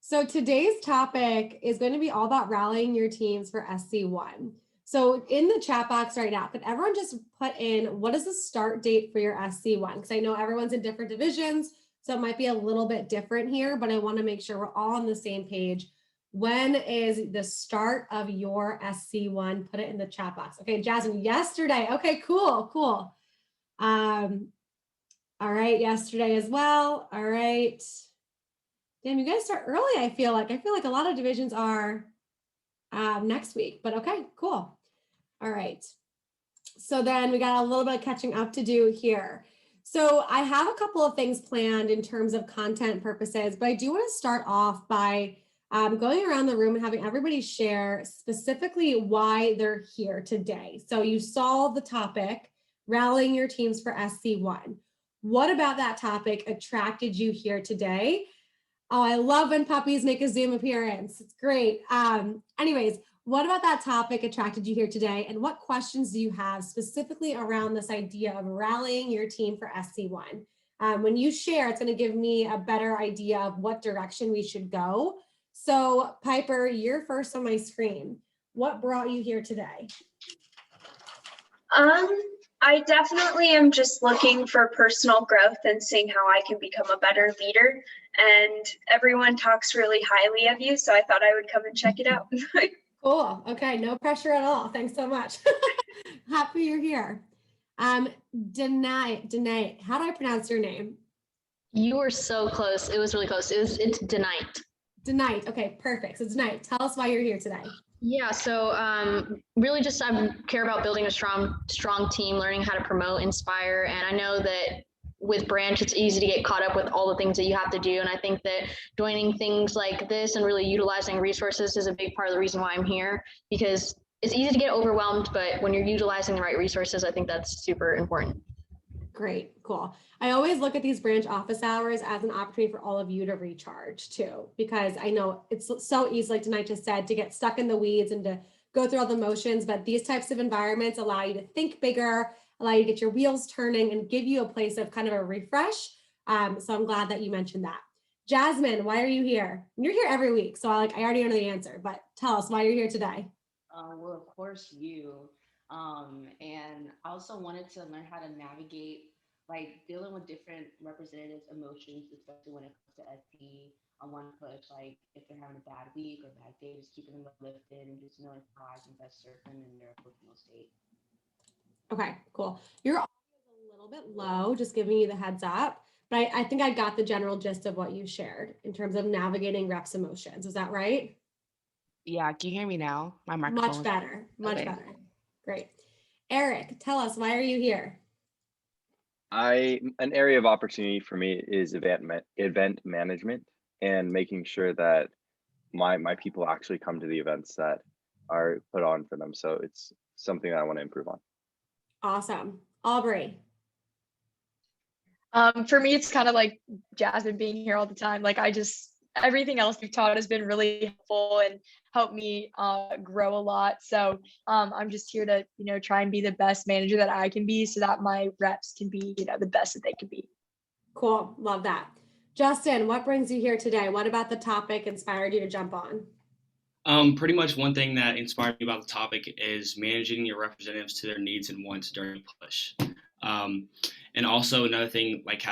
So today's topic is going to be all about rallying your teams for SC1. So in the chat box right now, could everyone just put in what is the start date for your SC1? Because I know everyone's in different divisions, so it might be a little bit different here, but I want to make sure we're all on the same page. When is the start of your SC1? Put it in the chat box. Okay, Jasmine, yesterday. Okay, cool. All right, yesterday as well. All right. Damn, you guys start early, I feel like. A lot of divisions are next week, but okay, cool. All right. So then we got a little bit of catching up to do here. So I have a couple of things planned in terms of content purposes, but I do want to start off by going around the room and having everybody share specifically why they're here today. So you saw the topic, rallying your teams for SC1. What about that topic attracted you here today? Oh, I love when puppies make a Zoom appearance. It's great. Anyways, what about that topic attracted you here today? And what questions do you have specifically around this idea of rallying your team for SC1? When you share, it's going to give me a better idea of what direction we should go. So Piper, you're first on my screen. What brought you here today? I definitely am just looking for personal growth and seeing how I can become a better leader. And everyone talks really highly of you, so I thought I would come and check it out. Cool. Okay, no pressure at all. Thanks so much. Happy you're here. Danae, how do I pronounce your name? You were so close. It was really close. It's Denight. Denight. Okay, perfect. So Denight, tell us why you're here today. Yeah, so really just I care about building a strong team, learning how to promote, inspire, and I know that with Branch, it's easy to get caught up with all the things that you have to do, and I think that joining things like this and really utilizing resources is a big part of the reason why I'm here, because it's easy to get overwhelmed, but when you're utilizing the right resources, I think that's super important. Great, cool. I always look at these branch office hours as an opportunity for all of you to recharge too, because I know it's so easy, like tonight just said, to get stuck in the weeds and to go through all the motions, but these types of environments allow you to think bigger, allow you to get your wheels turning and give you a place of kind of a refresh. So I'm glad that you mentioned that. Jasmine, why are you here? You're here every week, so I already know the answer, but tell us why you're here today. Well, of course, you. And I also wanted to learn how to navigate like dealing with different representatives' emotions, especially when it comes to SC on one push, like if they're having a bad week or bad day, just keeping them lifted and just knowing how I can best serve them in their emotional state. Okay, cool. Your audio is a little bit low, just giving you the heads up, but I think I got the general gist of what you shared in terms of navigating reps' emotions. Is that right? Yeah, can you hear me now? My microphone. Much better, much Okay. better. Great. Eric, tell us, why are you here? An area of opportunity for me is event management and making sure that my people actually come to the events that are put on for them. So it's something that I want to improve on. Awesome. Aubrey. For me, it's kind of like Jasmine being here all the time. Like everything else you've taught has been really helpful and helped me grow a lot. So I'm just here to, try and be the best manager that I can be so that my reps can be, the best that they can be. Cool. Love that. Justin, what brings you here today? What about the topic inspired you to jump on? Pretty much one thing that inspired me about the topic is managing your representatives to their needs and wants during a push. And also another thing, like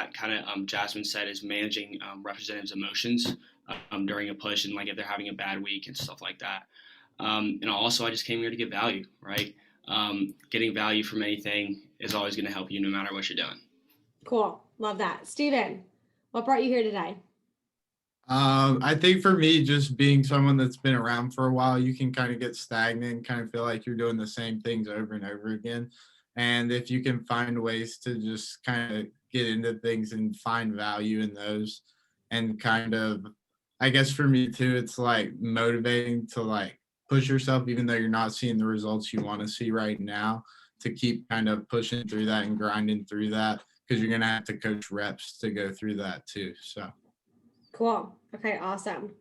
Jasmine said, is managing representatives' emotions during a push and like if they're having a bad week and stuff like that. And also I just came here to get value, right? Getting value from anything is always going to help you no matter what you're doing. Cool. Love that. Steven, what brought you here today? I think for me, just being someone that's been around for a while, you can kind of get stagnant, kind of feel like you're doing the same things over and over again. And if you can find ways to just kind of get into things and find value in those and kind of, I guess for me too, it's like motivating to like push yourself, even though you're not seeing the results you want to see right now, to keep kind of pushing through that and grinding through that, because you're going to have to coach reps to go through that too. So. Cool. Okay, awesome.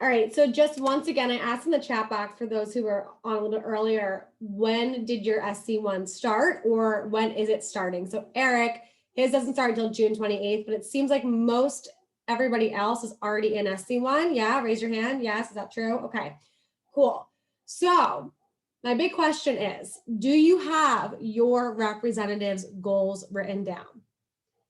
All right, so just once again, I asked in the chat box for those who were on a little bit earlier, when did your SC1 start or when is it starting? So Eric, his doesn't start until June 28th, but it seems like most everybody else is already in SC1? Yeah, raise your hand. Yes, is that true? Okay, cool. So my big question is, do you have your representatives' goals written down?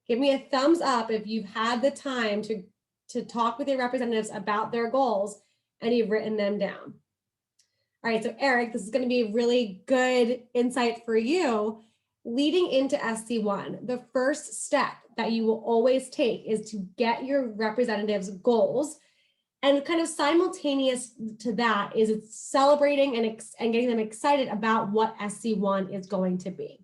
Give me a thumbs up if you've had the time to talk with your representatives about their goals and you've written them down. All right, so Eric, this is going to be a really good insight for you. Leading into SC1, the first step that you will always take is to get your representatives' goals. And kind of simultaneous to that is it's celebrating and getting them excited about what SC1 is going to be.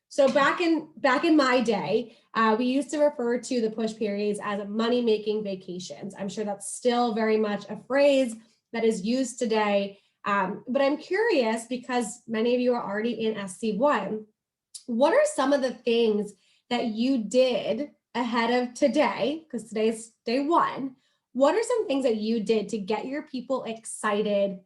So back in my day, we used to refer to the push periods as money-making vacations. I'm sure that's still very much a phrase that is used today. But I'm curious, because many of you are already in SC1, what are some of the things that you did ahead of today, because today's day one, what are some things that you did to get your people excited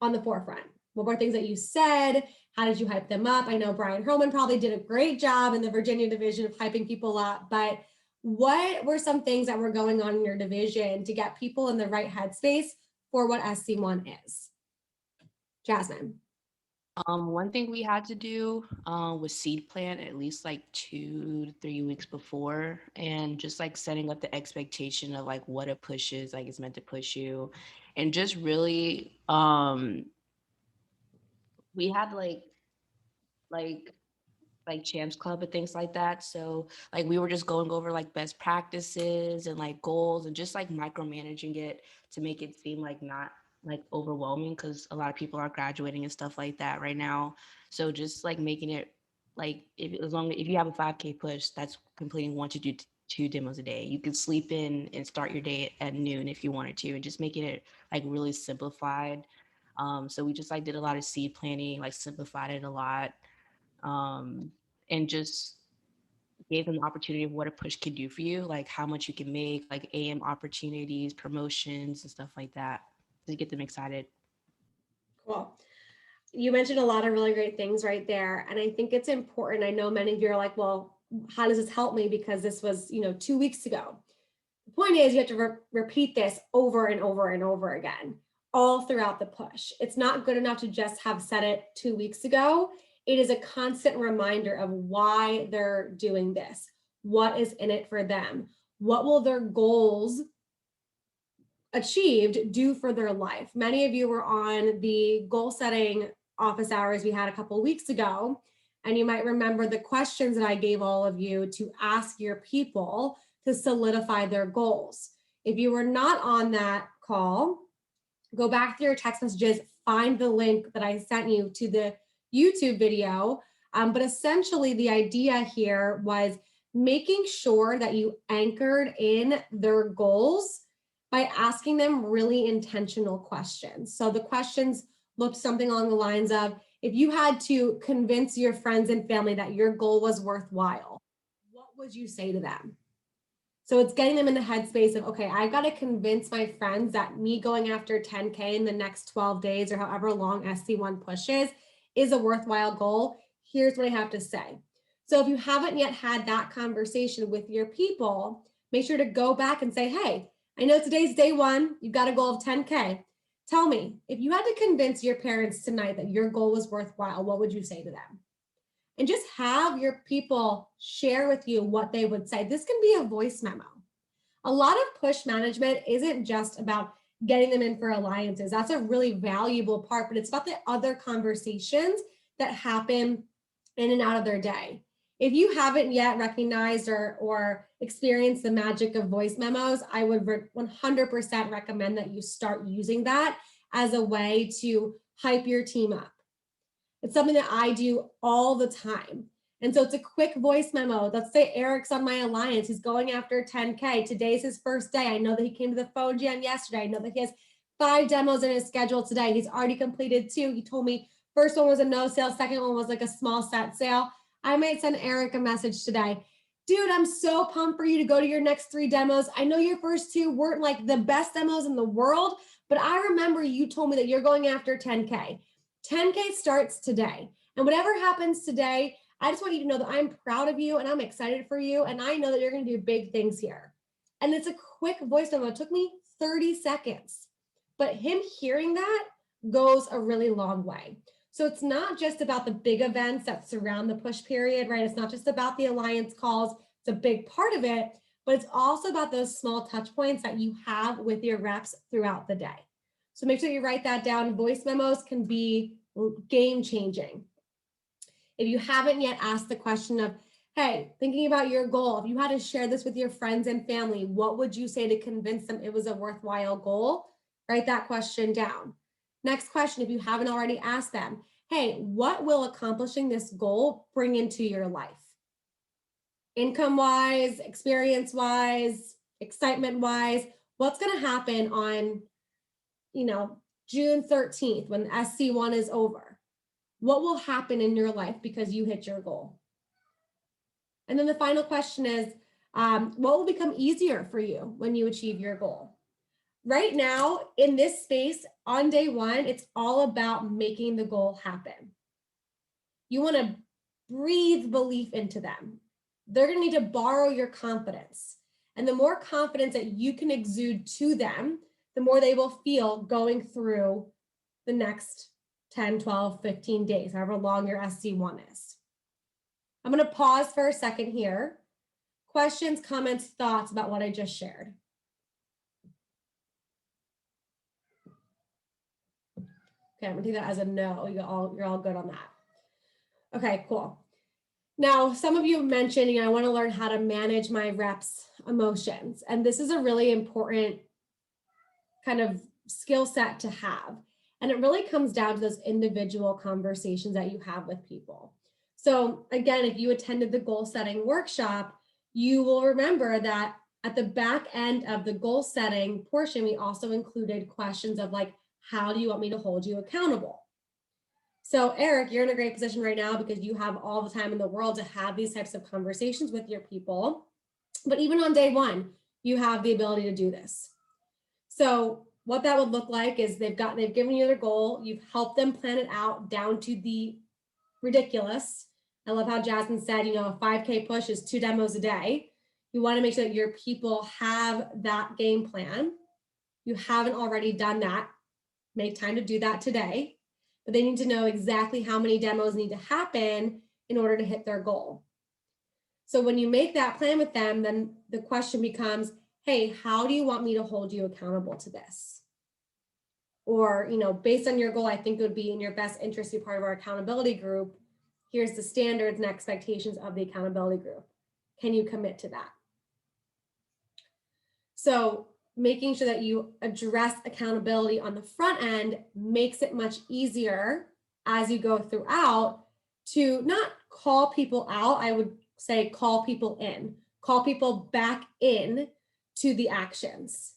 on the forefront? What were things that you said? How did you hype them up? I know Brian Hillman probably did a great job in the Virginia division of hyping people up, but what were some things that were going on in your division to get people in the right headspace for what SC1 is? Jasmine. One thing we had to do was seed plan at least like 2 to 3 weeks before, and just like setting up the expectation of like what a push is, like it's meant to push you, and just really we had like champs club and things like that. So like we were just going over like best practices and like goals and just like micromanaging it to make it seem like not like overwhelming, because a lot of people are graduating and stuff like that right now. So just like making it like if you have a 5K push, that's completing 1 to 2 demos a day. You could sleep in and start your day at noon if you wanted to, and just making it like really simplified. So we just like did a lot of seed planning, like simplified it a lot, and just gave them the opportunity of what a push can do for you, like how much you can make, like AM opportunities, promotions, and stuff like that to get them excited. Cool. You mentioned a lot of really great things right there. And I think it's important. I know many of you are like, well, how does this help me? Because this was, 2 weeks ago. The point is you have to repeat this over and over and over again, all throughout the push. It's not good enough to just have said it 2 weeks ago. It is a constant reminder of why they're doing this. What is in it for them? What will their goals achieved do for their life? Many of you were on the goal setting office hours we had a couple of weeks ago, and you might remember the questions that I gave all of you to ask your people to solidify their goals. If you were not on that call, go back through your text messages, find the link that I sent you to the YouTube video. But essentially the idea here was making sure that you anchored in their goals by asking them really intentional questions. So the questions looked something along the lines of, if you had to convince your friends and family that your goal was worthwhile, what would you say to them? So it's getting them in the headspace of, okay, I've got to convince my friends that me going after 10K in the next 12 days or however long SC1 pushes is a worthwhile goal. Here's what I have to say. So if you haven't yet had that conversation with your people, make sure to go back and say, hey, I know today's day one, you've got a goal of 10K. Tell me, if you had to convince your parents tonight that your goal was worthwhile, what would you say to them? And just have your people share with you what they would say. This can be a voice memo. A lot of push management isn't just about getting them in for alliances. That's a really valuable part, but it's about the other conversations that happen in and out of their day. If you haven't yet recognized or experienced the magic of voice memos, I would 100% recommend that you start using that as a way to hype your team up. It's something that I do all the time. And so it's a quick voice memo. Let's say Eric's on my alliance. He's going after 10K. Today's his first day. I know that he came to the phone jam yesterday. I know that he has 5 demos in his schedule today. He's already completed 2. He told me first one was a no sale. Second one was like a small set sale. I might send Eric a message today. Dude, I'm so pumped for you to go to your next 3 demos. I know your first 2 weren't like the best demos in the world, but I remember you told me that you're going after 10K. 10K starts today. And whatever happens today, I just want you to know that I'm proud of you and I'm excited for you. And I know that you're going to do big things here. And it's a quick voice memo. It took me 30 seconds, but him hearing that goes a really long way. So it's not just about the big events that surround the push period, right? It's not just about the alliance calls. It's a big part of it, but it's also about those small touch points that you have with your reps throughout the day. So make sure you write that down. Voice memos can be game changing. If you haven't yet asked the question of, hey, thinking about your goal, if you had to share this with your friends and family, what would you say to convince them it was a worthwhile goal? Write that question down. Next question, if you haven't already asked them, hey, what will accomplishing this goal bring into your life? Income-wise, experience-wise, excitement-wise, what's going to happen on, June 13th when SC1 is over? What will happen in your life because you hit your goal? And then the final question is, what will become easier for you when you achieve your goal? Right now, in this space, on day one, it's all about making the goal happen. You want to breathe belief into them. They're going to need to borrow your confidence. And the more confidence that you can exude to them, the more they will feel going through the next 10, 12, 15 days, however long your SC1 is. I'm going to pause for a second here. Questions, comments, thoughts about what I just shared. Okay, I'm gonna take that as a no. You're all good on that. Okay, cool. Now, some of you mentioned, I want to learn how to manage my reps' emotions. And this is a really important kind of skill set to have. And it really comes down to those individual conversations that you have with people. So again, if you attended the goal setting workshop, you will remember that at the back end of the goal setting portion, we also included questions of like, how do you want me to hold you accountable? So Eric, you're in a great position right now because you have all the time in the world to have these types of conversations with your people. But even on day one, you have the ability to do this. So what that would look like is they've given you their goal. You've helped them plan it out down to the ridiculous. I love how Jasmine said, a 5K push is 2 demos a day. You want to make sure that your people have that game plan. You haven't already done that. Make time to do that today, but they need to know exactly how many demos need to happen in order to hit their goal. So when you make that plan with them, then the question becomes, hey, how do you want me to hold you accountable to this? Or, based on your goal, I think it would be in your best interest to be part of our accountability group. Here's the standards and expectations of the accountability group. Can you commit to that? So making sure that you address accountability on the front end makes it much easier as you go throughout to not call people out. I would say call people in, call people back in to the actions.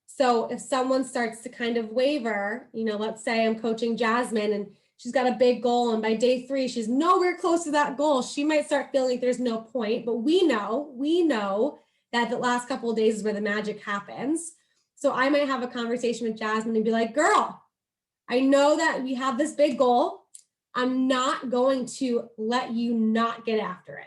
So if someone starts to kind of waver, let's say I'm coaching Jasmine and she's got a big goal, and by day 3, she's nowhere close to that goal. She might start feeling like there's no point, but we know that the last couple of days is where the magic happens. So I might have a conversation with Jasmine and be like, girl, I know that we have this big goal. I'm not going to let you not get after it.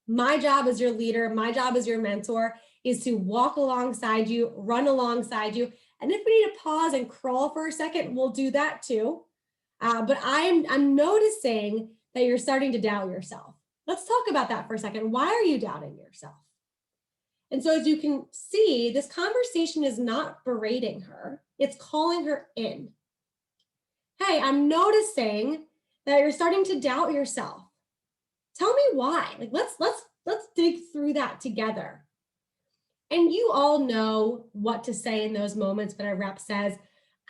My job as your leader, my job as your mentor is to walk alongside you, run alongside you. And if we need to pause and crawl for a second, we'll do that too. But I'm noticing that you're starting to doubt yourself. Let's talk about that for a second. Why are you doubting yourself? And so as you can see, this conversation is not berating her. It's calling her in. Hey, I'm noticing that you're starting to doubt yourself. Tell me why. Like, let's dig through that together. And you all know what to say in those moments when a rep says,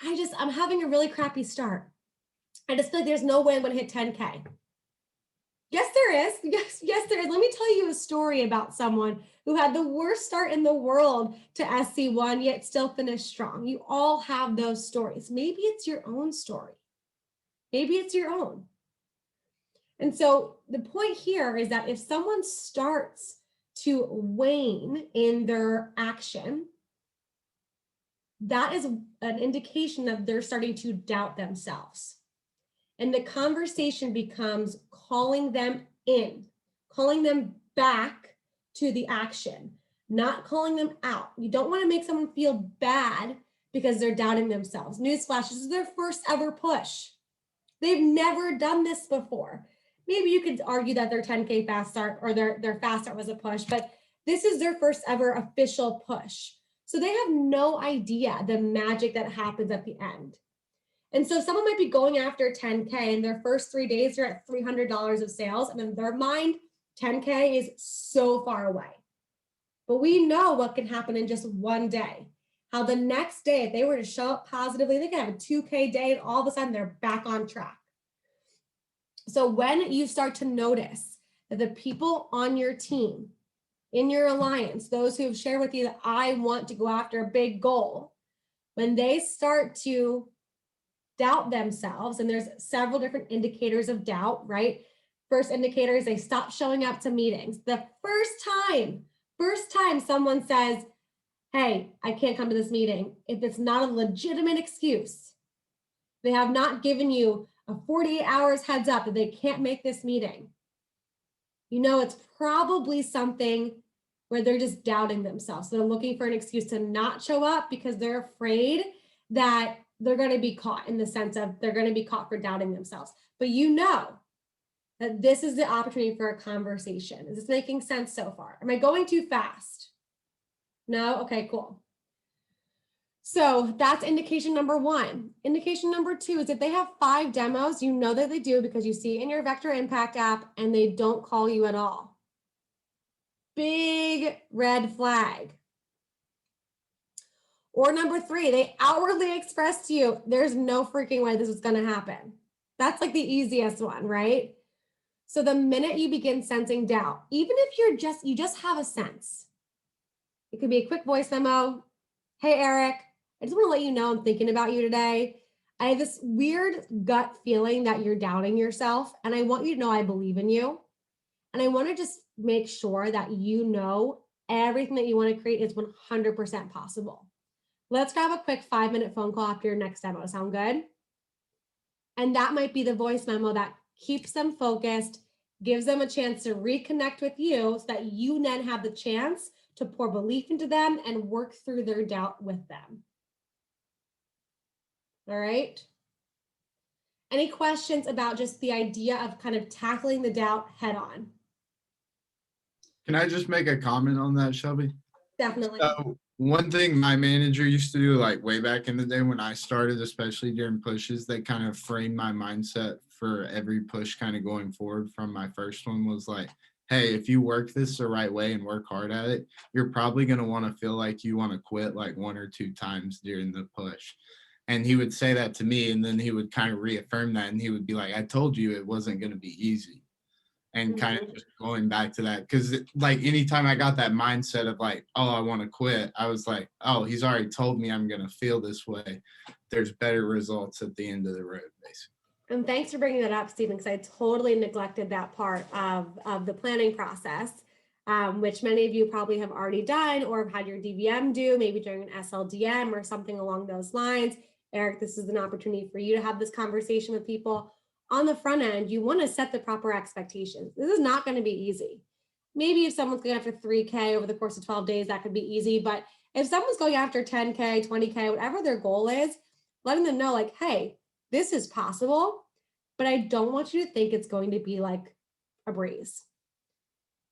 I'm having a really crappy start. I just feel like there's no way I'm going to hit 10K. Yes, there is. Yes, there is. Let me tell you a story about someone who had the worst start in the world to SC1, yet still finished strong. You all have those stories. Maybe it's your own story. Maybe it's your own. And so the point here is that if someone starts to wane in their action, that is an indication that they're starting to doubt themselves. And the conversation becomes calling them in, calling them back to the action, not calling them out. You don't want to make someone feel bad because they're doubting themselves. Newsflash, this is their first ever push. They've never done this before. Maybe you could argue that their 10K fast start or their fast start was a push, but this is their first ever official push. So they have no idea the magic that happens at the end. And so someone might be going after 10K and their first 3 days are at $300 of sales. And in their mind, 10K is so far away. But we know what can happen in just one day. How the next day, if they were to show up positively, they can have a 2K day and all of a sudden they're back on track. So when you start to notice that the people on your team, in your alliance, those who have shared with you that I want to go after a big goal, when they start to doubt themselves, and there's several different indicators of doubt, right? First indicator is they stop showing up to meetings. The first time someone says, hey, I can't come to this meeting, if it's not a legitimate excuse, they have not given you a 48 hours heads up that they can't make this meeting, you know, it's probably something where they're just doubting themselves. So they're looking for an excuse to not show up because they're afraid that they're going to be caught, in the sense of they're going to be caught for doubting themselves. But you know that this is the opportunity for a conversation. Is this making sense so far? Am I going too fast? No? Okay, cool. So that's indication number one. Indication number two is if they have 5 demos, you know that they do because you see it in your Vector Impact app and they don't call you at all. Big red flag. Or number 3, they outwardly express to you, there's no freaking way this is going to happen. That's like the easiest one, right? So the minute you begin sensing doubt, even if you just have a sense, it could be a quick voice memo. Hey, Eric, I just want to let you know I'm thinking about you today. I have this weird gut feeling that you're doubting yourself, and I want you to know I believe in you. And I want to just make sure that you know everything that you want to create is 100% possible. Let's grab a quick 5-minute phone call after your next demo. Sound good? And that might be the voice memo that keeps them focused, gives them a chance to reconnect with you so that you then have the chance to pour belief into them and work through their doubt with them. All right. Any questions about just the idea of kind of tackling the doubt head on? Can I just make a comment on that, Shelby? Definitely. So one thing my manager used to do, like way back in the day when I started, especially during pushes, they kind of framed my mindset for every push kind of going forward from my first one was like, hey, if you work this the right way and work hard at it, you're probably going to want to feel like you want to quit like 1 or 2 times during the push. And he would say that to me, and then he would kind of reaffirm that, and he would be like, I told you it wasn't going to be easy. And kind of just going back to that, because like anytime I got that mindset of like, oh, I want to quit, I was like, oh, he's already told me I'm going to feel this way. There's better results at the end of the road, basically. And thanks for bringing that up, Stephen, because I totally neglected that part of the planning process, which many of you probably have already done or have had your DVM do, maybe during an SLDM or something along those lines. Eric, this is an opportunity for you to have this conversation with people. On the front end, you want to set the proper expectations. This is not going to be easy. Maybe if someone's going after 3K over the course of 12 days, that could be easy. But if someone's going after 10K, 20K, whatever their goal is, letting them know like, hey, this is possible, but I don't want you to think it's going to be like a breeze.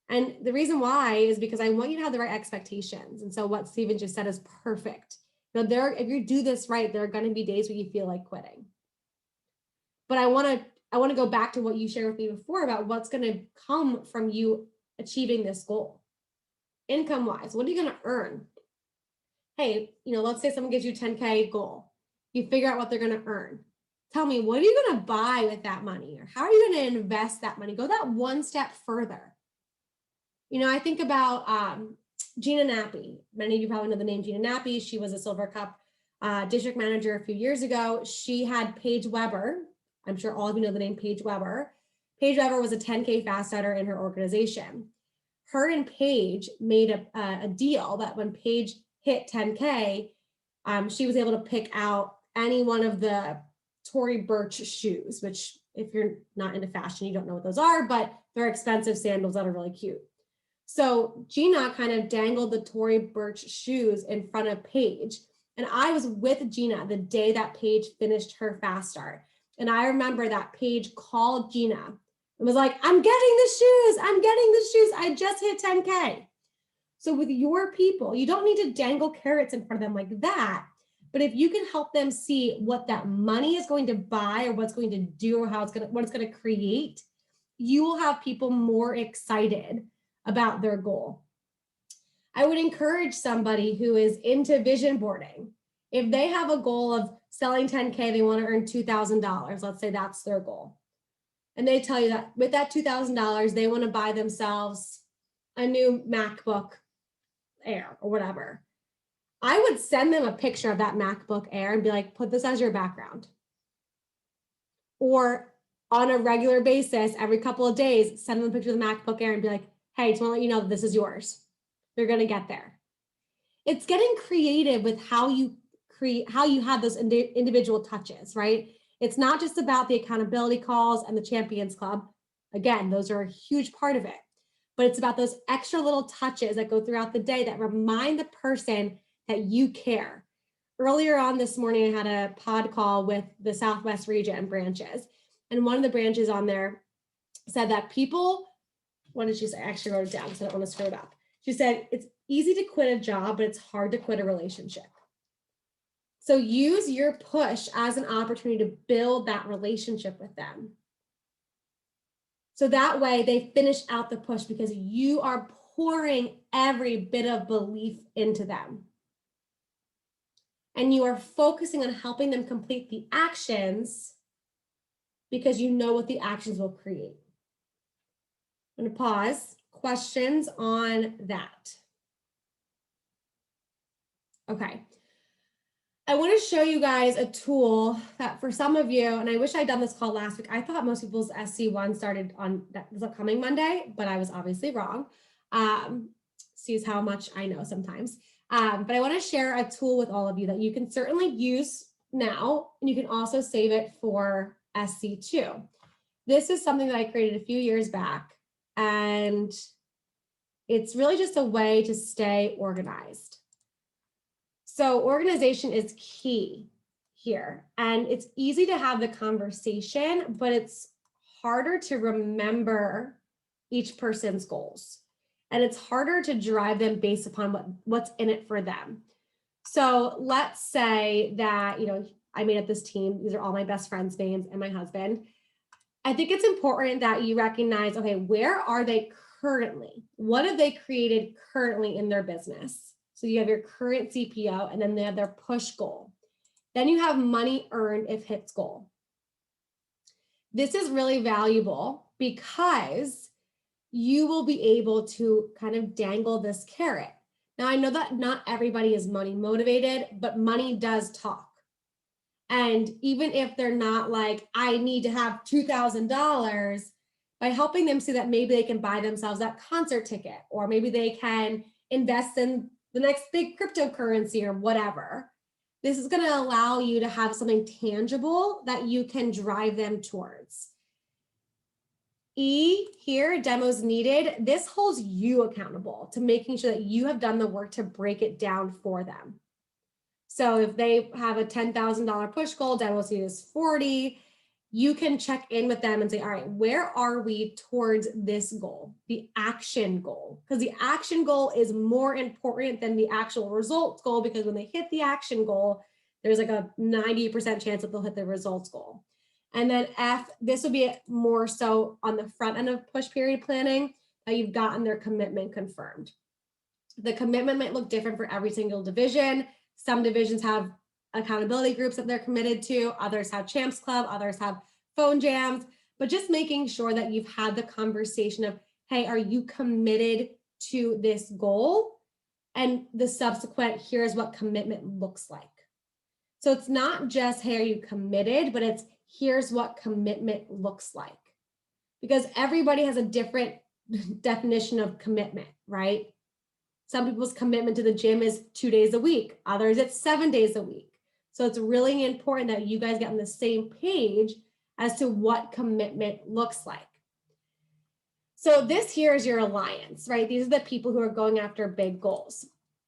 And the reason why is because I want you to have the right expectations. And so what Stephen just said is perfect. You know, if you do this right, there are going to be days where you feel like quitting. But I want to go back to what you shared with me before about what's going to come from you achieving this goal. Income wise, what are you going to earn? Hey, you know, let's say someone gives you 10K goal. You figure out what they're going to earn. Tell me, what are you going to buy with that money? Or how are you going to invest that money? Go that one step further. You know, I think about Gina Nappy. Many of you probably know the name Gina Nappy. She was a Silver Cup district manager a few years ago. She had Paige Weber. I'm sure all of you know the name Paige Weber. Paige Weber was a 10K fast setter in her organization. Her and Paige made a deal that when Paige hit 10K, she was able to pick out any one of the Tory Burch shoes, which if you're not into fashion, you don't know what those are, but they're expensive sandals that are really cute. So Gina kind of dangled the Tory Burch shoes in front of Paige. And I was with Gina the day that Paige finished her fast start. And I remember that Paige called Gina and was like, I'm getting the shoes. I'm getting the shoes. I just hit 10K. So with your people, you don't need to dangle carrots in front of them like that. But if you can help them see what that money is going to buy or what's going to do or what it's going to create, you will have people more excited about their goal. I would encourage somebody who is into vision boarding. If they have a goal of selling 10K, they want to earn $2,000. Let's say that's their goal. And they tell you that with that $2,000, they want to buy themselves a new MacBook Air or whatever. I would send them a picture of that MacBook Air and be like, put this as your background. Or on a regular basis, every couple of days, send them a picture of the MacBook Air and be like, hey, just want to let you know that this is yours. You're going to get there. It's getting creative with how you have those individual touches, right? It's not just about the accountability calls and the Champions Club. Again, those are a huge part of it, but it's about those extra little touches that go throughout the day that remind the person that you care. Earlier on this morning, I had a pod call with the Southwest region branches, and one of the branches on there said that people, what did she say? I actually wrote it down because I don't want to screw it up. She said, it's easy to quit a job, but it's hard to quit a relationship. So use your push as an opportunity to build that relationship with them. So that way they finish out the push because you are pouring every bit of belief into them. And you are focusing on helping them complete the actions because you know what the actions will create. I'm going to pause. Questions on that? Okay. I want to show you guys a tool that for some of you, and I wish I'd done this call last week. I thought most people's SC1 started on this upcoming Monday, but I was obviously wrong. Sees how much I know sometimes. But I want to share a tool with all of you that you can certainly use now, and you can also save it for SC2. This is something that I created a few years back, and it's really just a way to stay organized. So organization is key here, and it's easy to have the conversation, but it's harder to remember each person's goals. And it's harder to drive them based upon what's in it for them. So let's say that, I made up this team. These are all my best friends' names and my husband. I think it's important that you recognize, okay, where are they currently? What have they created currently in their business? So you have your current CPO, and then they have their push goal. Then you have money earned if hits goal. This is really valuable because you will be able to kind of dangle this carrot. Now, I know that not everybody is money motivated, but money does talk. And even if they're not like, I need to have $2,000, by helping them see that maybe they can buy themselves that concert ticket, or maybe they can invest in the next big cryptocurrency or whatever. This is going to allow you to have something tangible that you can drive them towards. E here, demos needed. This holds you accountable to making sure that you have done the work to break it down for them. So if they have a $10,000 push goal, demos needed is 40. You can check in with them and say, all right, where are we towards this goal, the action goal? Because the action goal is more important than the actual results goal, because when they hit the action goal, there's like a 90% chance that they'll hit the results goal. And then F, this would be more so on the front end of push period planning, that you've gotten their commitment confirmed. The commitment might look different for every single division. Some divisions have accountability groups that they're committed to, others have Champs Club, others have phone jams, but just making sure that you've had the conversation of, hey, are you committed to this goal? And the subsequent, here's what commitment looks like. So it's not just, hey, are you committed, but it's here's what commitment looks like. Because everybody has a different definition of commitment, right? Some people's commitment to the gym is 2 days a week, others it's 7 days a week. So it's really important that you guys get on the same page as to what commitment looks like. So this here is your alliance, right? These are the people who are going after big goals.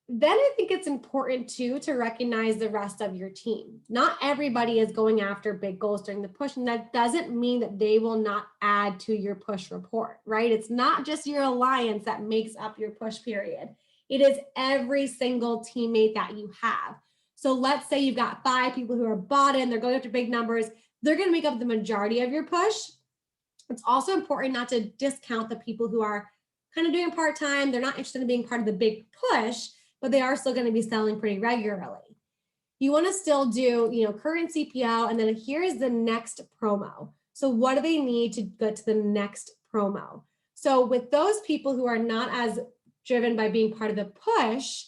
Then I think it's important too to recognize the rest of your team. Not everybody is going after big goals during the push, and that doesn't mean that they will not add to your push report, right? It's not just your alliance that makes up your push period. It is every single teammate that you have. So let's say you've got 5 people who are bought in, they're going after big numbers, they're going to make up the majority of your push. It's also important not to discount the people who are kind of doing part-time, they're not interested in being part of the big push, but they are still going to be selling pretty regularly. You want to still do, current CPO, and then here's the next promo. So what do they need to get to the next promo? So with those people who are not as driven by being part of the push,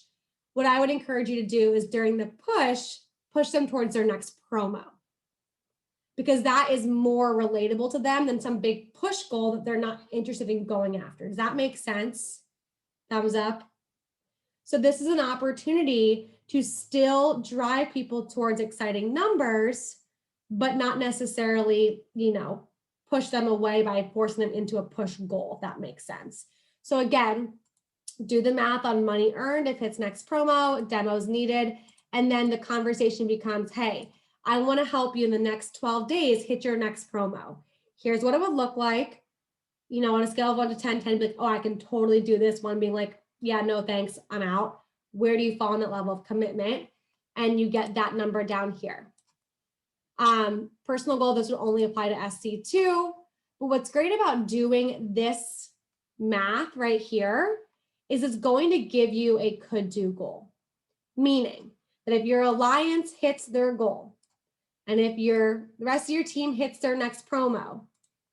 what I would encourage you to do is during the push them towards their next promo, because that is more relatable to them than some big push goal that they're not interested in going after. Does that make sense? Thumbs up. So this is an opportunity to still drive people towards exciting numbers, but not necessarily, push them away by forcing them into a push goal, if that makes sense. So again, do the math on money earned if it's next promo, demos needed, and then the conversation becomes, hey, I want to help you in the next 12 days hit your next promo. Here's what it would look like, on a scale of 1 to 10, 10 like, oh, I can totally do this. 1 being like, yeah, no, thanks, I'm out. Where do you fall on that level of commitment? And you get that number down here. Personal goal, this would only apply to SC2. But what's great about doing this math right here is it's going to give you a could do goal. Meaning that if your alliance hits their goal, and if the rest of your team hits their next promo,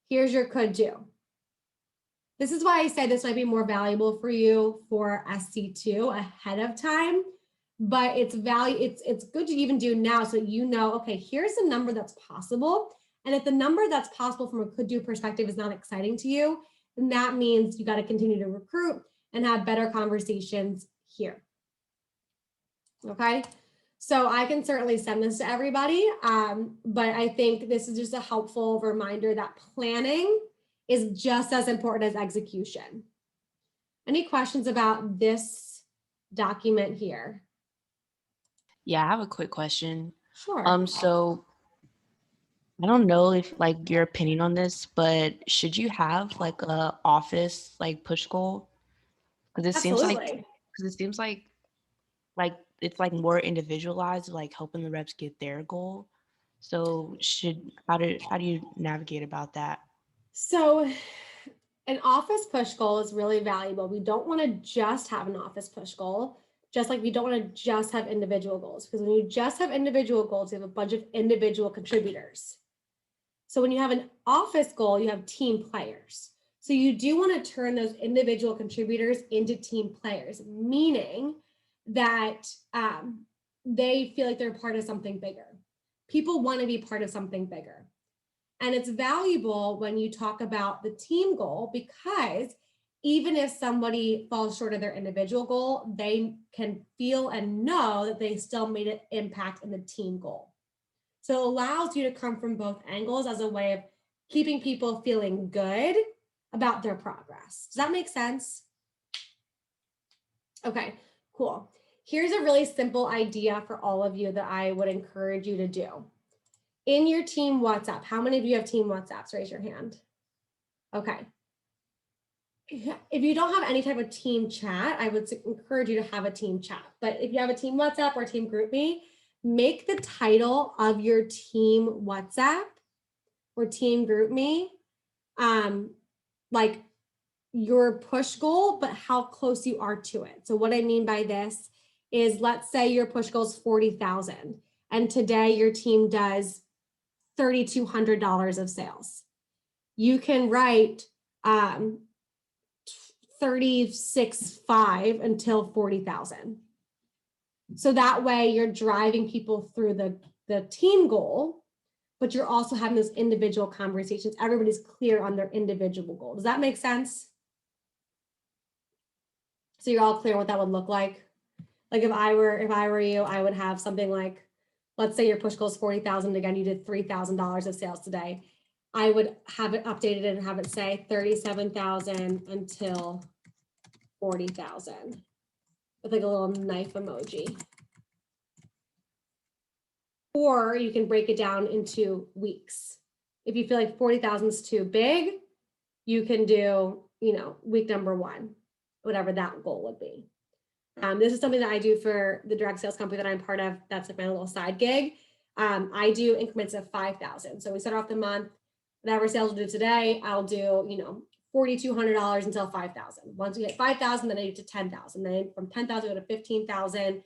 here's your could do. This is why I say this might be more valuable for you for SC2 ahead of time, but it's good to even do now so okay, here's the number that's possible. And if the number that's possible from a could do perspective is not exciting to you, then that means you got to continue to recruit and have better conversations here. Okay, so I can certainly send this to everybody, but I think this is just a helpful reminder that planning is just as important as execution. Any questions about this document here? Yeah, I have a quick question. Sure. So I don't know if your opinion on this, but should you have a office push goal? Because it seems Absolutely. it's more individualized, helping the reps get their goal. So how do you navigate about that? So an office push goal is really valuable. We don't want to just have an office push goal, just like we don't want to just have individual goals, because when you just have individual goals, you have a bunch of individual contributors. So when you have an office goal, you have team players. So you do want to turn those individual contributors into team players, meaning that they feel like they're part of something bigger. People want to be part of something bigger. And it's valuable when you talk about the team goal, because even if somebody falls short of their individual goal, they can feel and know that they still made an impact in the team goal. So it allows you to come from both angles as a way of keeping people feeling good about their progress. Does that make sense? Okay, cool. Here's a really simple idea for all of you that I would encourage you to do. In your team WhatsApp, how many of you have team WhatsApps? Raise your hand. Okay. If you don't have any type of team chat, I would encourage you to have a team chat. But if you have a team WhatsApp or team GroupMe, make the title of your team WhatsApp or team GroupMe like your push goal, but how close you are to it. So what I mean by this is, let's say your push goal is 40,000 and today your team does $3,200 of sales. You can write 36.5 until 40,000. So that way you're driving people through the team goal, but you're also having those individual conversations. Everybody's clear on their individual goal. Does that make sense? So you're all clear what that would look like? Like if I were you, I would have something like, let's say your push goal is 40,000. Again, you did $3,000 of sales today. I would have it updated and have it say 37,000 until 40,000 with like a little knife emoji. Or you can break it down into weeks. If you feel like 40,000 is too big, you can do, week number 1, whatever that goal would be. This is something that I do for the direct sales company that I'm part of. That's like my little side gig. I do increments of 5,000. So we start off the month, whatever sales we'll do today, I'll do, $4,200 until 5,000. Once we hit 5,000, then I get to 10,000. Then from 10,000 go to 15,000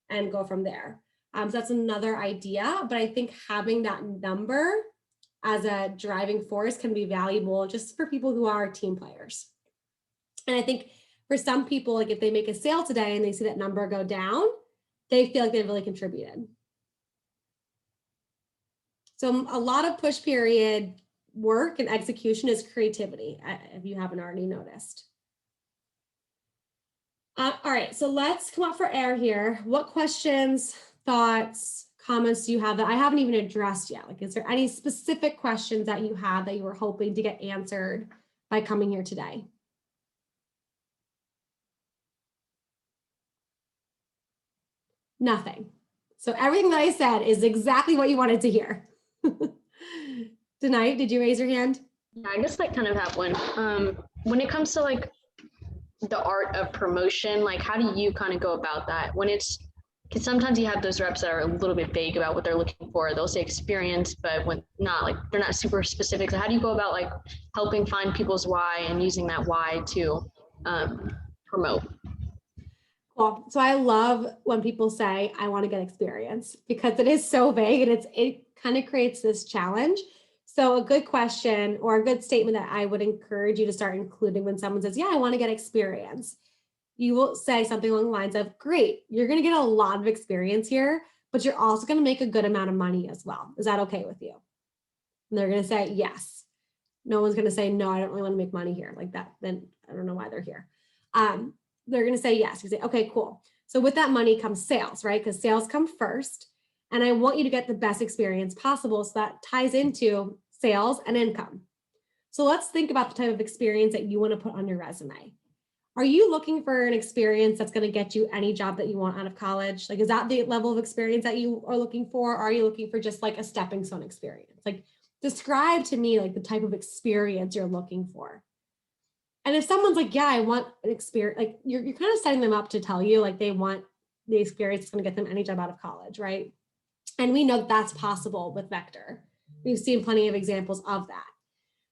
and go from there. So that's another idea, but I think having that number as a driving force can be valuable just for people who are team players. And I think for some people, like if they make a sale today and they see that number go down, they feel like they've really contributed. So a lot of push period work and execution is creativity, if you haven't already noticed. All right, so let's come up for air here. What questions, thoughts, comments do you have that I haven't even addressed yet? Like, is there any specific questions that you have that you were hoping to get answered by coming here today? Nothing. So everything that I said is exactly what you wanted to hear. Tonight, did you raise your hand? Yeah, I guess I kind of have one. When it comes to like the art of promotion, like how do you kind of go about that when it's, because sometimes you have those reps that are a little bit vague about what they're looking for. They'll say experience, but when not, like they're not super specific. So how do you go about like helping find people's why and using that why to promote? Well, so I love when people say, I want to get experience, because it is so vague and it kind of creates this challenge. So a good question or a good statement that I would encourage you to start including when someone says, yeah, I want to get experience. You will say something along the lines of, great, you're going to get a lot of experience here, but you're also going to make a good amount of money as well. Is that okay with you? And they're going to say, yes. No one's going to say, no, I don't really want to make money here like that. Then I don't know why they're here. They're going to say yes. You say, okay, cool. So with that money comes sales, right? Because sales come first. And I want you to get the best experience possible. So that ties into sales and income. So let's think about the type of experience that you want to put on your resume. Are you looking for an experience that's going to get you any job that you want out of college? Like, is that the level of experience that you are looking for? Or are you looking for just like a stepping stone experience? Like, describe to me like the type of experience you're looking for. And if someone's like, yeah, I want an experience, like you're kind of setting them up to tell you like they want the experience that's going to get them any job out of college, right? And we know that that's possible with Vector. We've seen plenty of examples of that.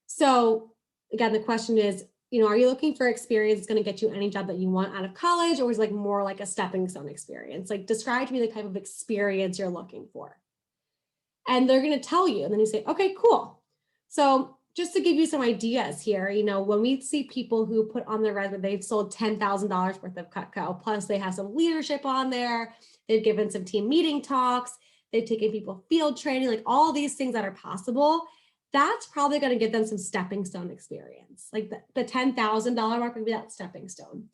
So again, the question is, are you looking for experience that's going to get you any job that you want out of college, or is like more like a stepping stone experience? Like describe to me the type of experience you're looking for. And they're going to tell you, and then you say, okay, cool. So just to give you some ideas here, when we see people who put on their resume, they've sold $10,000 worth of Cutco, plus they have some leadership on there. They've given some team meeting talks. They've taken people field training, like all these things that are possible. That's probably going to give them some stepping stone experience. Like the $10,000 mark would be that stepping stone.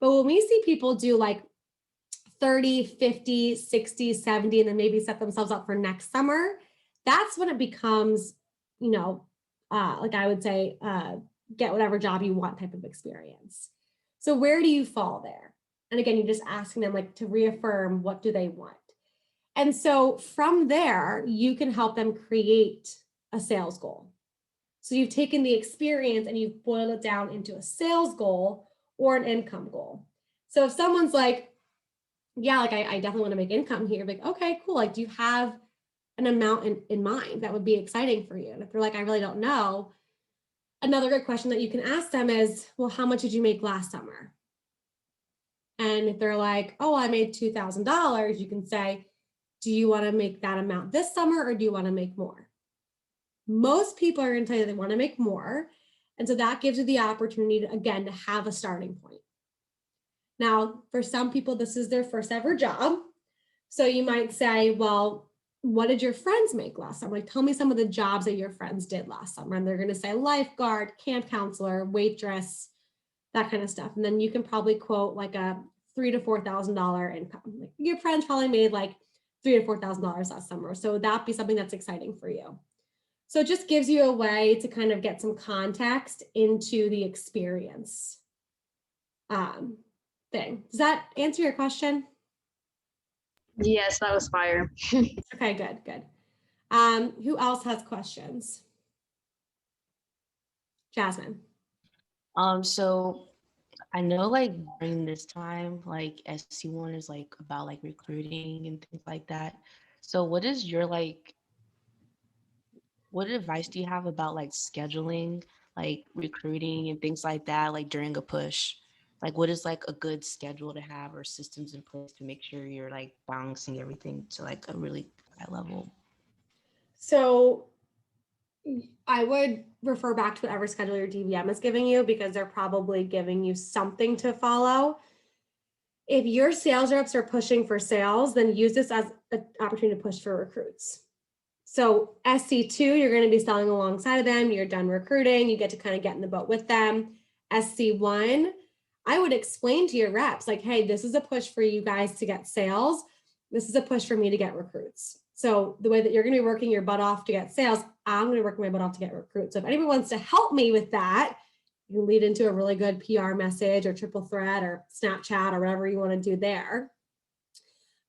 But when we see people do like 30, 50, 60, 70, and then maybe set themselves up for next summer, that's when it becomes, like I would say, get whatever job you want type of experience. So where do you fall there? And again, you're just asking them like to reaffirm, what do they want? And so from there, you can help them create a sales goal. So you've taken the experience and you've boiled it down into a sales goal or an income goal. So if someone's like, yeah, like I definitely want to make income here, like, okay, cool. Like, do you have an amount in mind that would be exciting for you? And if they're like, I really don't know, another good question that you can ask them is, well, how much did you make last summer? And if they're like, oh, I made $2,000, you can say, do you want to make that amount this summer or do you want to make more? Most people are going to tell you they want to make more. And so that gives you the opportunity to, again, to have a starting point. Now, for some people, this is their first ever job. So you might say, well, what did your friends make last summer? Like, tell me some of the jobs that your friends did last summer. And they're going to say lifeguard, camp counselor, waitress, that kind of stuff. And then you can probably quote like a $3,000 to $4,000 income. Like your friends probably made like $3,000 to $4,000 last summer. So that'd be something that's exciting for you. So it just gives you a way to kind of get some context into the experience thing. Does that answer your question? Yes, that was fire. Okay, good. Who else has questions? Jasmine. So I know like during this time, like SC1 is like about like recruiting and things like that. So what is your like, what advice do you have about like scheduling, like recruiting and things like that, like during a push? Like what is like a good schedule to have or systems in place to make sure you're like balancing everything to like a really high level? So I would refer back to whatever schedule your DVM is giving you because they're probably giving you something to follow. If your sales reps are pushing for sales, then use this as an opportunity to push for recruits. So SC2, you're going to be selling alongside of them. You're done recruiting. You get to kind of get in the boat with them. SC1, I would explain to your reps like, hey, this is a push for you guys to get sales. This is a push for me to get recruits. So the way that you're going to be working your butt off to get sales, I'm going to work my butt off to get recruits. So if anyone wants to help me with that, you can lead into a really good PR message or triple threat or Snapchat or whatever you want to do there.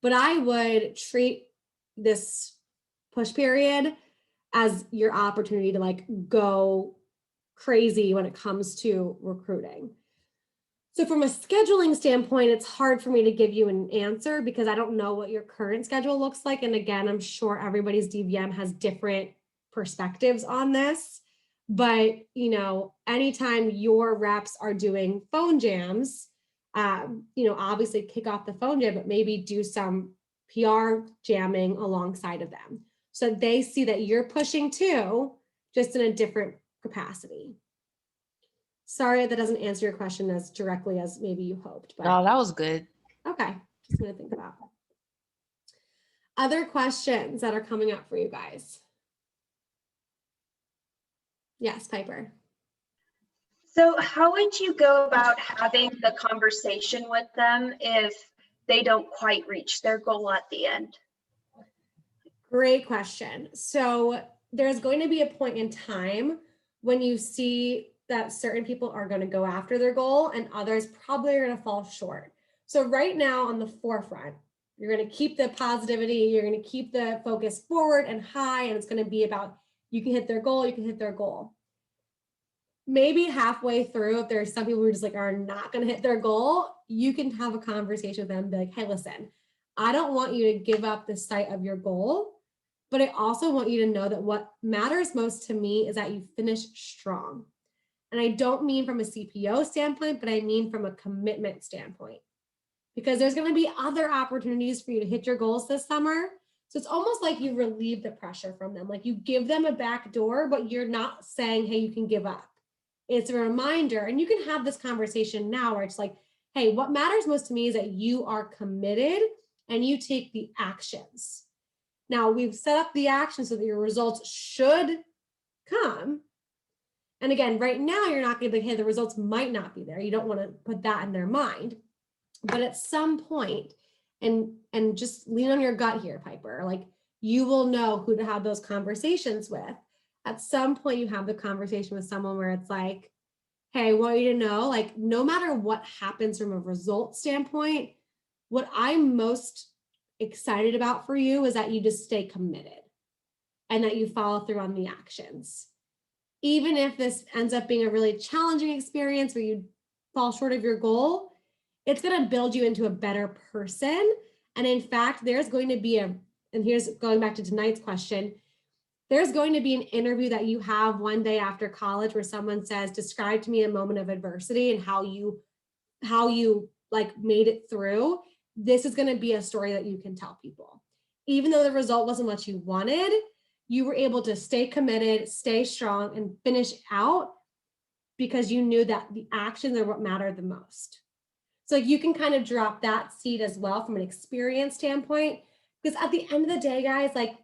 But I would treat this push period as your opportunity to like go crazy when it comes to recruiting. So from a scheduling standpoint, it's hard for me to give you an answer because I don't know what your current schedule looks like. And again, I'm sure everybody's DVM has different perspectives on this. But, you know, anytime your reps are doing phone jams, you know, obviously kick off the phone jam, but maybe do some PR jamming alongside of them. So they see that you're pushing too, just in a different capacity. Sorry that doesn't answer your question as directly as maybe you hoped, but No, that was good. okay, just gonna think about it. Other questions that are coming up for you guys? Yes, Piper. So how would you go about having the conversation with them if they don't quite reach their goal at the end? Great question. So there's going to be a point in time when you see that certain people are going to go after their goal and others probably are going to fall short. So right now on the forefront, you're going to keep the positivity, you're going to keep the focus forward and high, and it's going to be about you can hit their goal, you can hit their goal. Maybe halfway through, if there's some people who just like are not going to hit their goal, you can have a conversation with them and be like, hey, listen, I don't want you to give up the sight of your goal, but I also want you to know that what matters most to me is that you finish strong. And I don't mean from a CPO standpoint, but I mean from a commitment standpoint, because there's going to be other opportunities for you to hit your goals this summer. So it's almost like you relieve the pressure from them. Like you give them a back door, but you're not saying, hey, you can give up. It's a reminder, and you can have this conversation now where it's like, hey, what matters most to me is that you are committed and you take the actions. Now we've set up the action so that your results should come. And again, right now you're not going to be, hey, the results might not be there. You don't want to put that in their mind. But at some point, and just lean on your gut here, Piper, like you will know who to have those conversations with. At some point you have the conversation with someone where it's like, hey, I want you to know, like, no matter what happens from a result standpoint, what I'm most excited about for you is that you just stay committed and that you follow through on the actions. Even if this ends up being a really challenging experience where you fall short of your goal, it's going to build you into a better person. And in fact, there's going to be and here's going back to tonight's question, there's going to be an interview that you have one day after college where someone says, describe to me a moment of adversity and how you like made it through. This is going to be a story that you can tell people. Even though the result wasn't what you wanted, you were able to stay committed, stay strong, and finish out because you knew that the actions are what mattered the most. So you can kind of drop that seed as well from an experience standpoint, because at the end of the day, guys, like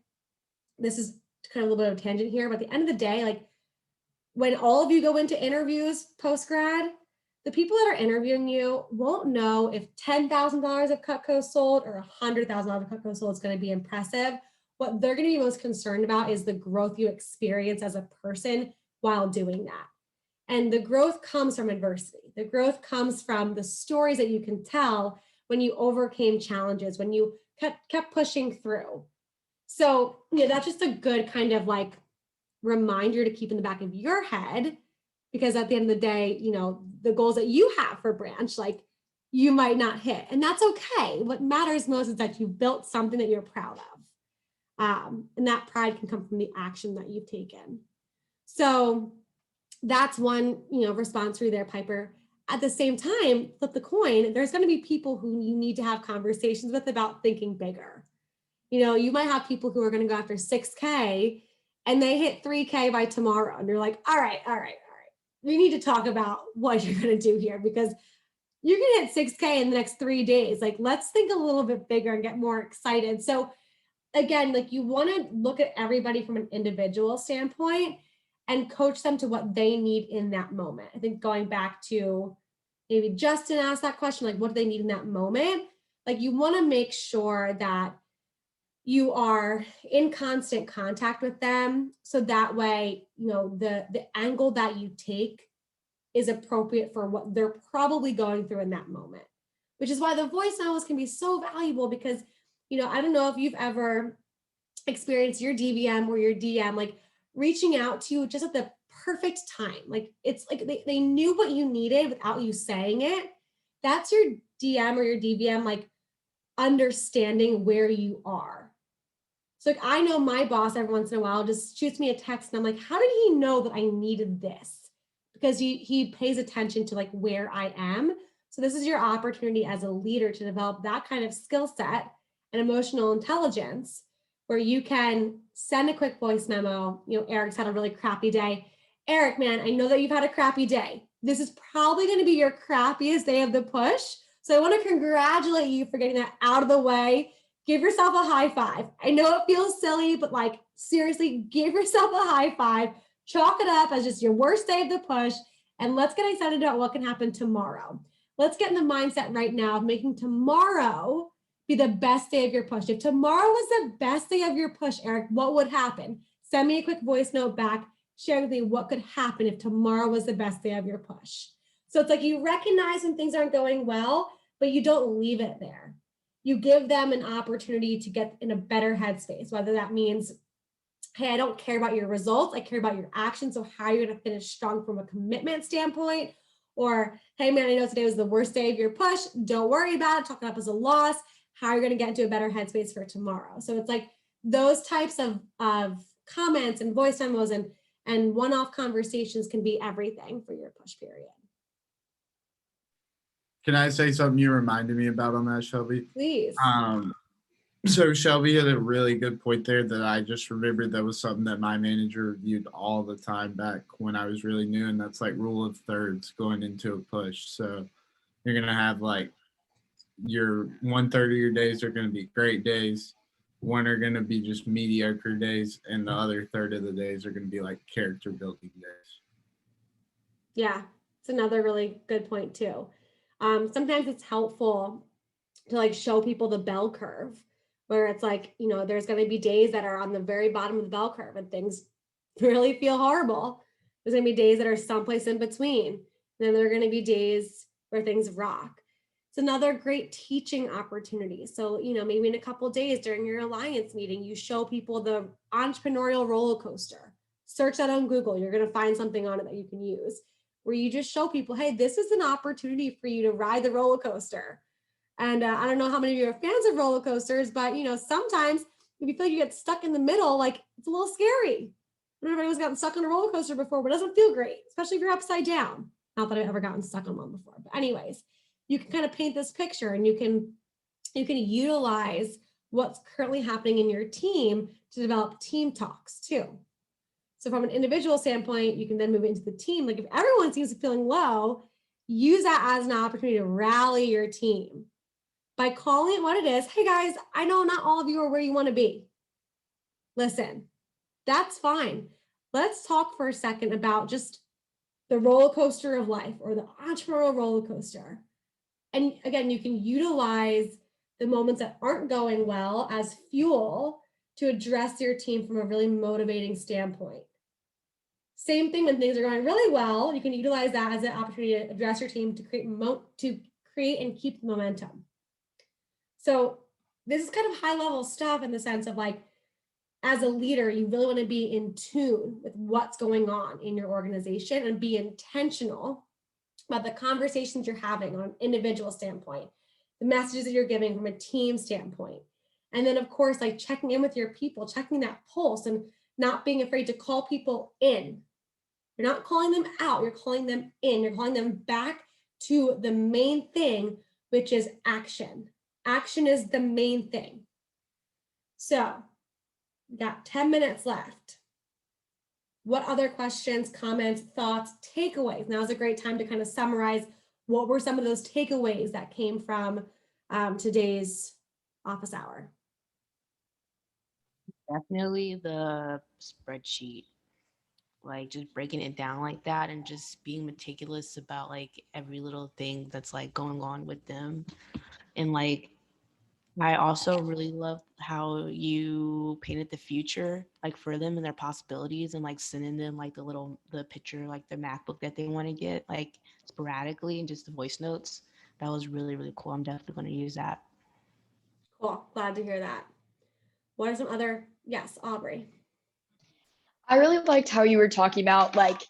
this is kind of a little bit of a tangent here, but at the end of the day, like when all of you go into interviews post-grad, the people that are interviewing you won't know if $10,000 of Cutco sold or $100,000 of Cutco sold is going to be impressive, what they're going to be most concerned about is the growth you experience as a person while doing that. And the growth comes from adversity. The growth comes from the stories that you can tell when you overcame challenges, when you kept pushing through. So, that's just a good kind of like reminder to keep in the back of your head, because at the end of the day, the goals that you have for Branch, like you might not hit, and that's okay. What matters most is that you built something that you're proud of. And that pride can come from the action that you've taken. So that's one, response for you there, Piper. At the same time, flip the coin. There's going to be people who you need to have conversations with about thinking bigger. You might have people who are going to go after 6K and they hit 3K by tomorrow. And you're like, all right. We need to talk about what you're going to do here, because you can hit 6K in the next 3 days. Like, let's think a little bit bigger and get more excited. So again, like you want to look at everybody from an individual standpoint and coach them to what they need in that moment. I think going back to maybe Justin asked that question, like, what do they need in that moment? Like, you want to make sure that you are in constant contact with them. So that way, the angle that you take is appropriate for what they're probably going through in that moment, which is why the voice memos can be so valuable, because, I don't know if you've ever experienced your DVM or your DM, like reaching out to you just at the perfect time. Like, it's like they knew what you needed without you saying it. That's your DM or your DVM, like understanding where you are. So like, I know my boss every once in a while just shoots me a text and I'm like, how did he know that I needed this? Because he pays attention to like where I am. So this is your opportunity as a leader to develop that kind of skill set and emotional intelligence, where you can send a quick voice memo. Eric's had a really crappy day. Eric, man, I know that you've had a crappy day. This is probably going to be your crappiest day of the push. So I want to congratulate you for getting that out of the way. Give yourself a high five. I know it feels silly, but like seriously, give yourself a high five. Chalk it up as just your worst day of the push. And let's get excited about what can happen tomorrow. Let's get in the mindset right now of making tomorrow be the best day of your push. If tomorrow was the best day of your push, Eric, what would happen? Send me a quick voice note back. Share with me what could happen if tomorrow was the best day of your push. So it's like you recognize when things aren't going well, but you don't leave it there. You give them an opportunity to get in a better headspace, whether that means, hey, I don't care about your results, I care about your actions. So how are you going to finish strong from a commitment standpoint? Or, hey, man, I know today was the worst day of your push. Don't worry about it. Chalk it up as a loss. How are you going to get into a better headspace for tomorrow? So it's like those types of comments and voice memos and one-off conversations can be everything for your push period. Can I say something you reminded me about on that, Shelby? Please. So Shelby had a really good point there that I just remembered. That was something that my manager reviewed all the time back when I was really new, and that's like rule of thirds going into a push. So you're going to have like your 1/3 of your days are going to be great days. One are going to be just mediocre days, and the other third of the days are going to be like character building days. Yeah, it's another really good point too. Sometimes it's helpful to like show people the bell curve, where it's like, there's going to be days that are on the very bottom of the bell curve and things really feel horrible. There's going to be days that are someplace in between. And then there are going to be days where things rock. It's another great teaching opportunity. So, maybe in a couple of days during your alliance meeting, you show people the entrepreneurial roller coaster. Search that on Google. You're going to find something on it that you can use, where you just show people, hey, this is an opportunity for you to ride the roller coaster. And I don't know how many of you are fans of roller coasters, but sometimes if you feel like you get stuck in the middle, like it's a little scary. Everybody's gotten stuck on a roller coaster before, but it doesn't feel great, especially if you're upside down. Not that I've ever gotten stuck on one before, but anyways, you can kind of paint this picture, and you can utilize what's currently happening in your team to develop team talks too. So from an individual standpoint, you can then move into the team. Like if everyone seems to be feeling low, use that as an opportunity to rally your team by calling it what it is. Hey guys, I know not all of you are where you want to be. Listen, that's fine. Let's talk for a second about just the roller coaster of life, or the entrepreneurial roller coaster. And again, you can utilize the moments that aren't going well as fuel to address your team from a really motivating standpoint. Same thing when things are going really well, you can utilize that as an opportunity to address your team to create and keep momentum. So this is kind of high level stuff in the sense of like, as a leader, you really want to be in tune with what's going on in your organization and be intentional about the conversations you're having on an individual standpoint, the messages that you're giving from a team standpoint. And then of course, like checking in with your people, checking that pulse and not being afraid to call people in. You're not calling them out, you're calling them in, you're calling them back to the main thing, which is action. Action is the main thing. So we got 10 minutes left. What other questions, comments, thoughts, takeaways? Now is a great time to kind of summarize what were some of those takeaways that came from today's office hour. Definitely the spreadsheet, like just breaking it down like that and just being meticulous about like every little thing that's like going on with them. And like I also really love how you painted the future like for them and their possibilities and like sending them like the picture, like the MacBook that they want to get like sporadically and just the voice notes. That was really, really cool. I'm definitely going to use that. Cool, glad to hear that. What are some other, yes, Aubrey. I really liked how you were talking about like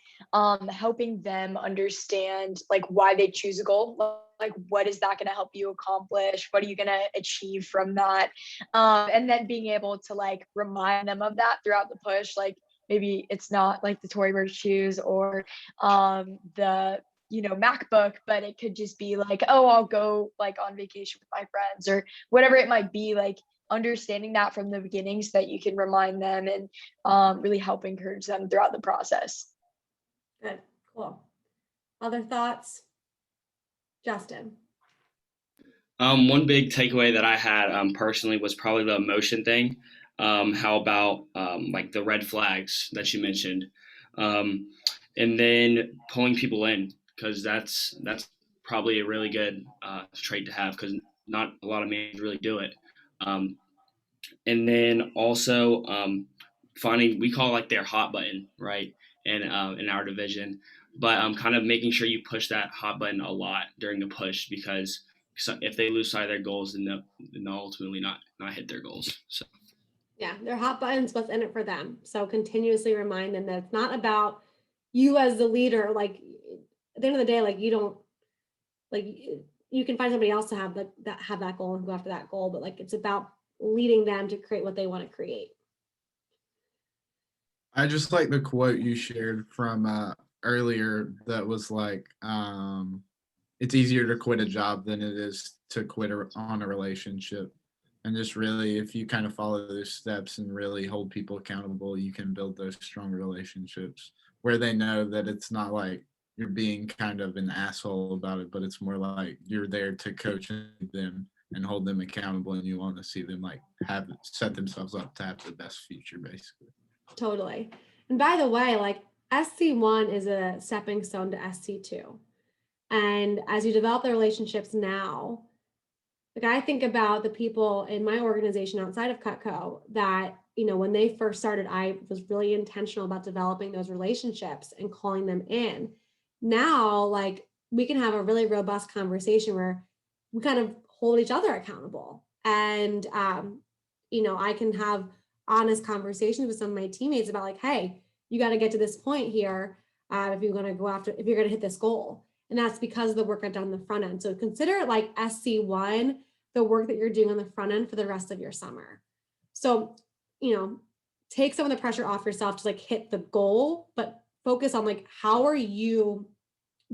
helping them understand like why they choose a goal. Like what is that going to help you accomplish? What are you going to achieve from that? And then being able to like remind them of that throughout the push. Like maybe it's not like the Tory Burch shoes or the MacBook, but it could just be like, oh, I'll go like on vacation with my friends or whatever it might be. Like understanding that from the beginning so that you can remind them and really help encourage them throughout the process. Good, cool. Other thoughts? Justin. One big takeaway that I had personally was probably the emotion thing. How about like the red flags that you mentioned, and then pulling people in, because that's probably a really good trait to have, because not a lot of managers really do it. And then also finding, we call it like their hot button, right? And in our division, but kind of making sure you push that hot button a lot during the push, because if they lose sight of their goals, then they'll ultimately not hit their goals. So yeah, their hot button's what's in it for them. So continuously remind them that it's not about you as the leader. Like at the end of the day, like you don't, like you can find somebody else to have that goal and go after that goal, but like it's about leading them to create what they want to create. I just like the quote you shared from earlier that was like, it's easier to quit a job than it is to quit on a relationship. And just really, if you kind of follow those steps and really hold people accountable, you can build those strong relationships where they know that it's not like you're being kind of an asshole about it, but it's more like you're there to coach them and hold them accountable, and you want to see them like set themselves up to have the best future, basically. Totally. And by the way, like SC1 is a stepping stone to SC2. And as you develop the relationships now, like I think about the people in my organization outside of Cutco that, when they first started, I was really intentional about developing those relationships and calling them in. Now, like we can have a really robust conversation where we kind of hold each other accountable. And, I can have honest conversations with some of my teammates about like, hey, you got to get to this point here if you're going to hit this goal. And that's because of the work I've done on the front end. So consider it like SC1, the work that you're doing on the front end for the rest of your summer. So, take some of the pressure off yourself to like hit the goal, but focus on like, how are you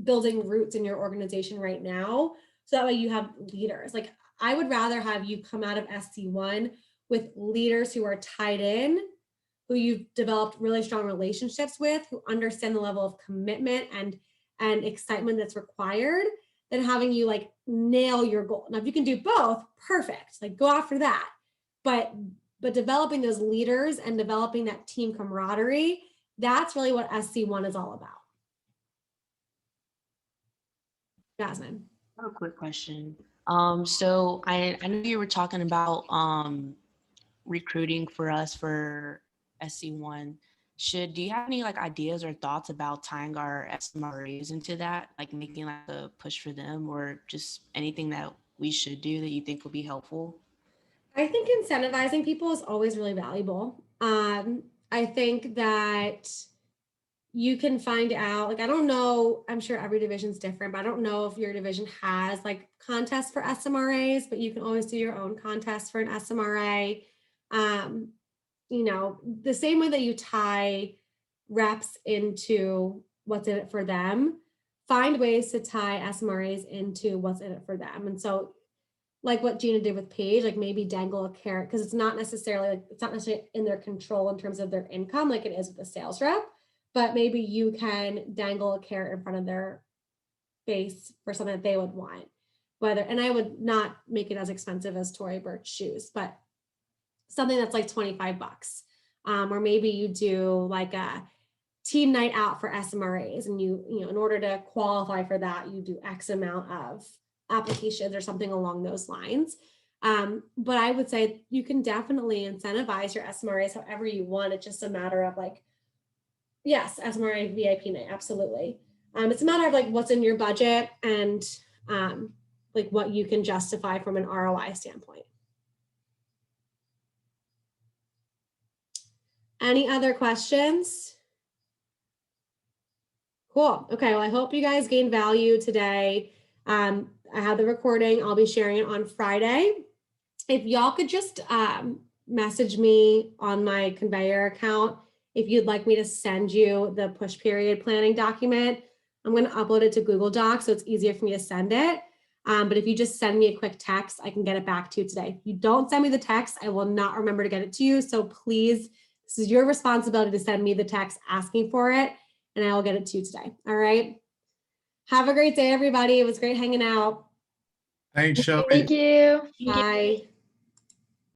building roots in your organization right now? So that way you have leaders. Like I would rather have you come out of SC1 with leaders who are tied in, who you've developed really strong relationships with, who understand the level of commitment and excitement that's required, than having you like nail your goal. Now, if you can do both, perfect. Like go after that. But developing those leaders and developing that team camaraderie, that's really what SC1 is all about. Jasmine. I have a quick question. So I know you were talking about recruiting for us for SC1, do you have any like ideas or thoughts about tying our SMRAs into that, like making like a push for them, or just anything that we should do that you think would be helpful? I think incentivizing people is always really valuable. I think that you can find out, like, I don't know, I'm sure every division's different, but I don't know if your division has like contests for SMRAs, but you can always do your own contest for an SMRA. The same way that you tie reps into what's in it for them, find ways to tie SMRAs into what's in it for them. And so, like what Gina did with Paige, like maybe dangle a carrot, because it's not necessarily in their control in terms of their income like it is with a sales rep, but maybe you can dangle a carrot in front of their face for something that they would want. And I would not make it as expensive as Tory Burch shoes, but something that's like $25. Or maybe you do like a team night out for SMRAs, and you in order to qualify for that, you do X amount of applications or something along those lines. But I would say you can definitely incentivize your SMRAs however you want. It's just a matter of like, yes, SMRA VIP night, absolutely. It's a matter of like what's in your budget and like what you can justify from an ROI standpoint. Any other questions? Cool. Okay. Well, I hope you guys gained value today. I have the recording. I'll be sharing it on Friday. If y'all could just message me on my conveyor account if you'd like me to send you the push period planning document. I'm going to upload it to Google Docs, so it's easier for me to send it. But if you just send me a quick text, I can get it back to you today. If you don't send me the text, I will not remember to get it to you. So please, this is your responsibility to send me the text asking for it, and I will get it to you today. All right. Have a great day, everybody. It was great hanging out. Thanks, Shelby. Thank you. Bye.